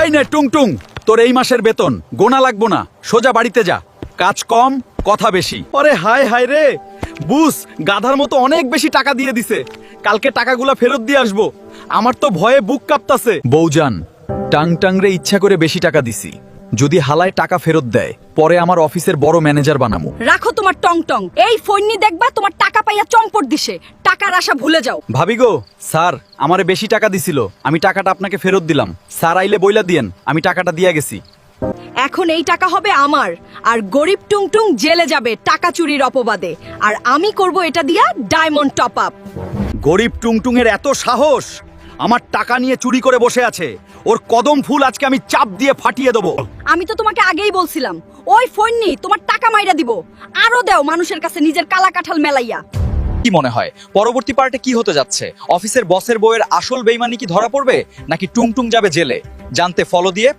এই নে টুংটুং, তোর এই মাসের বেতন গোনা লাগবো না, সোজা বাড়িতে যা। কাজ কম, কথা বেশি। আরে হায় হায় রে, বুস গাধার মতো অনেক বেশি টাকা দিয়ে দিছে। কালকে টাকাগুলা ফেরত দিয়ে আসবো। আমার তো ভয়ে বুক কাঁপতাছে। বউজান, টাং টাং রে ইচ্ছা করে বেশি টাকা দিছি। যদি হালায় টাকা ফেরত দেয়, পরে আমার অফিসের বড় ম্যানেজার বানামু। রাখো তোমার টং টং, এই ফোননি দেখবা তোমার টাকা পাইয়া চম্পট দিছে। টাকার আশা ভুলে যাও। ভাবি গো, স্যার আমারে বেশি টাকা দিছিল, আমি টাকাটা আপনাকে ফেরত দিলাম। স্যার আইলে বইলা দিয়েন আমি টাকাটা দিয়া গেছি। এখন এই টাকা হবে আমার, আর গরিব টুংটুং জেলে যাবে টাকা চুরির অপবাদে, আর আমি করব এটা দিয়া ডায়মন্ড টপ আপ। গরিব টুংটুং এর এত সাহস, আমার টাকা নিয়ে চুরি করে বসে আছে। ওর কদম ফুল আজকে আমি চাপ দিয়ে ফাটিয়ে দেবো। আমি তো তোমাকে আগেই বলছিলাম, ওই ফোননি তোমার টাকা মাইরা দিব। আরো দেও মানুষের কাছে নিজের কালা কাঠাল মেলাইয়া। কি মনে হয় পরবর্তী পার্টে কি হতে যাচ্ছে? অফিসের বসের বউয়ের আসল বেইমানি কি ধরা পড়বে, নাকি টুংটুং যাবে জেলে? জানতে ফলো দিয়ে